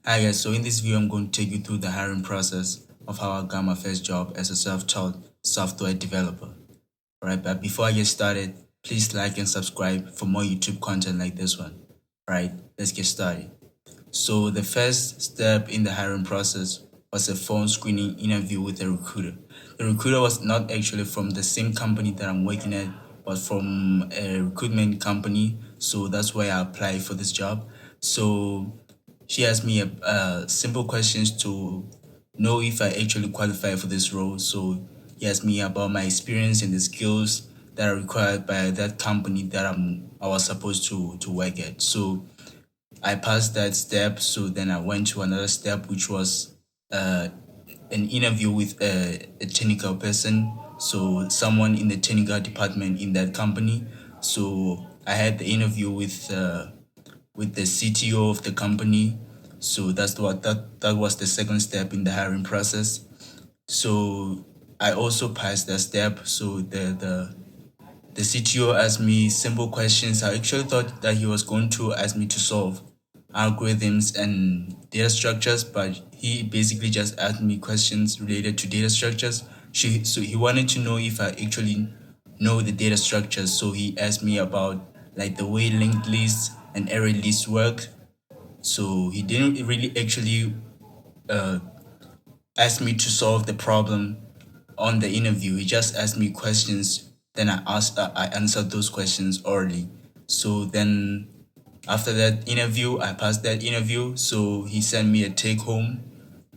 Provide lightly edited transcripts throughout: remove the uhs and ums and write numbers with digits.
Hi guys, so in this video I'm going to take you through the hiring process of how I got my first job as a self-taught software developer. Alright, but before I get started, please like and subscribe for more YouTube content like this one. Alright, let's get started. So the first step in the hiring process was a phone screening interview with a recruiter. The recruiter was not actually from the same company that I'm working at, but from a recruitment company. So that's why I applied for this job. So she asked me simple questions to know if I actually qualify for this role. So he asked me about my experience and the skills that are required by that company that I was supposed to work at. So I passed that step. So then I went to another step, which was uh, an interview with a technical person. So someone in the technical department in that company. So I had the interview with the CTO of the company. So that was the second step in the hiring process. So I also passed that step. So the CTO asked me simple questions. I actually thought that he was going to ask me to solve algorithms and data structures, but he basically just asked me questions related to data structures. So he wanted to know if I actually know the data structures. So he asked me about like the way linked lists and array lists work. So he didn't really actually uh, ask me to solve the problem on the interview. He just asked me questions. Then I answered those questions orally. So then after that interview, I passed that interview. So he sent me a take home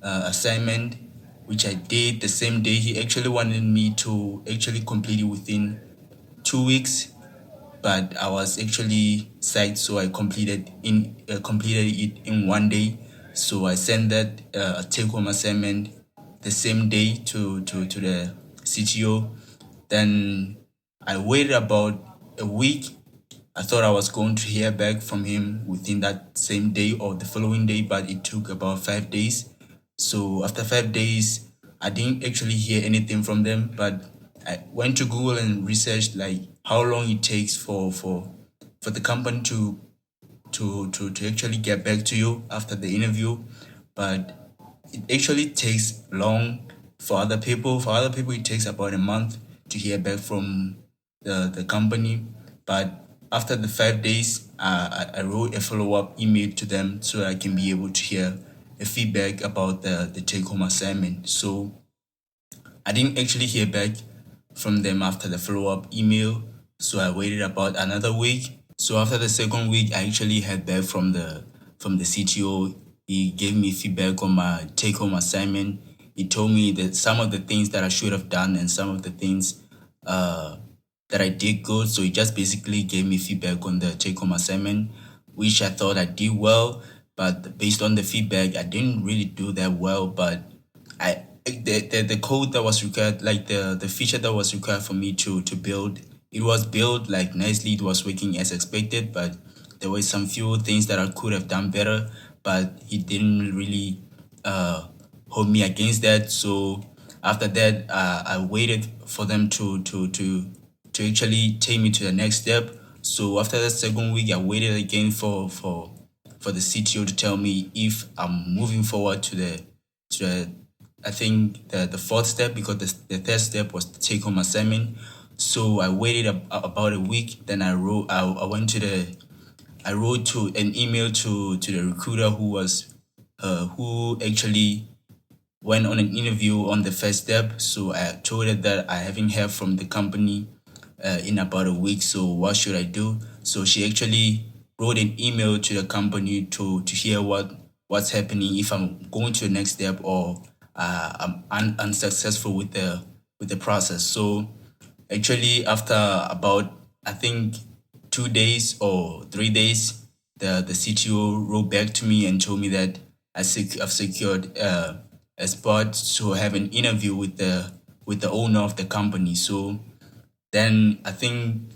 assignment, which I did the same day. He actually wanted me to actually complete it within 2 weeks, but I was actually psyched, so I completed it in one day. So I sent that take home assignment the same day to the CTO. Then I waited about a week. I thought I was going to hear back from him within that same day or the following day, but it took about 5 days. So after 5 days, I didn't actually hear anything from them, but I went to Google and researched like how long it takes for the company to actually get back to you after the interview. But it actually takes long for other people. For other people, it takes about a month to hear back from the company. But after the 5 days, I wrote a follow-up email to them so I can be able to hear a feedback about the take-home assignment. So I didn't actually hear back from them after the follow-up email. So I waited about another week. So after the second week, I actually heard back from the CTO. He gave me feedback on my take-home assignment. He told me that some of the things that I should have done and some of the things uh, that I did good. So he just basically gave me feedback on the take-home assignment, which I thought I did well. But based on the feedback, I didn't really do that well. But the code that was required, like the feature that was required for me to build, it was built like nicely. It was working as expected, but there were some few things that I could have done better. But he didn't really hold me against that. So after that, I waited for them to actually take me to the next step. So after the second week, I waited again for the CTO to tell me if I'm moving forward to the I think the fourth step, because the third step was the take home assignment. So I waited about a week. Then I went to the I wrote to an email to the recruiter who actually went on an interview on the first step. So I told her that I haven't heard from the company in about a week. So what should I do? So she actually wrote an email to the company to hear what's happening, if I'm going to the next step or I'm unsuccessful with the process. So actually, after about I think 2 days or 3 days, the CTO wrote back to me and told me that I've secured a spot to have an interview with the owner of the company. So then I think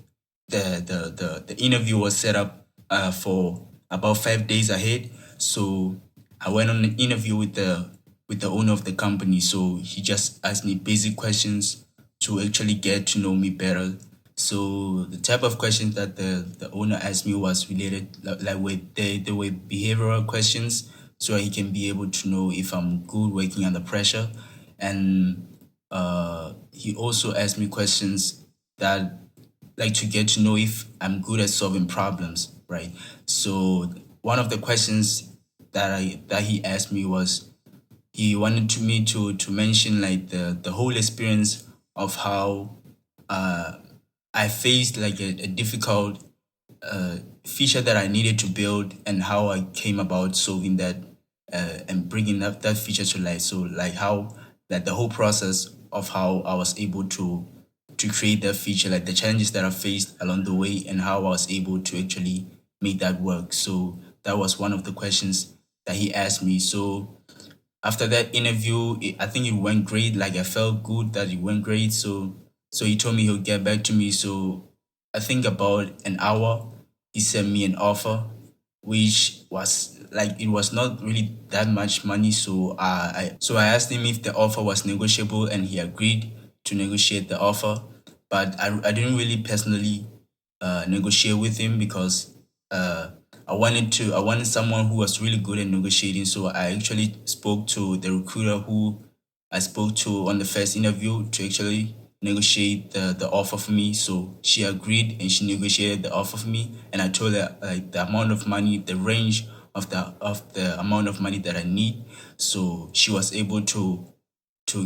the interview was set up for about 5 days ahead. So I went on an interview with the owner of the company. So he just asked me basic questions to actually get to know me better. So the type of questions that the owner asked me was related, like with they were behavioral questions. so he can be able to know if I'm good working under pressure. And he also asked me questions that like to get to know if I'm good at solving problems, right? So one of the questions that he asked me was he wanted to me to mention like the whole experience of how I faced like a difficult feature that I needed to build and how I came about solving that and bringing that feature to life. So like how that the whole process of how I was able to create that feature, like the challenges that I faced along the way and how I was able to actually make that work. So that was one of the questions that he asked me. So after that interview, I think it went great. Like I felt good that it went great. So he told me he'll get back to me. So I think about an hour, he sent me an offer, which was like it was not really that much money. So I asked him if the offer was negotiable, and he agreed to negotiate the offer. But I didn't really personally negotiate with him because uh, I wanted someone who was really good at negotiating. So I actually spoke to the recruiter who I spoke to on the first interview to actually negotiate the offer for me. So she agreed and she negotiated the offer for me. And I told her like the amount of money, the range of the amount of money that I need. So she was able to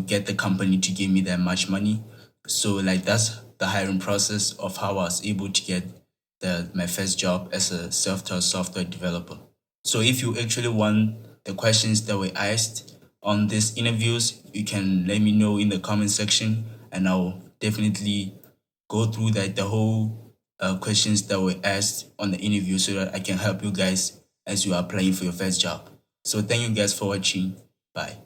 get the company to give me that much money. So like that's the hiring process of how I was able to get my first job as a self-taught software developer. So if you actually want the questions that were asked on these interviews, you can let me know in the comment section, and I'll definitely go through the whole questions that were asked on the interview so that I can help you guys as you are applying for your first job. So thank you guys for watching. Bye.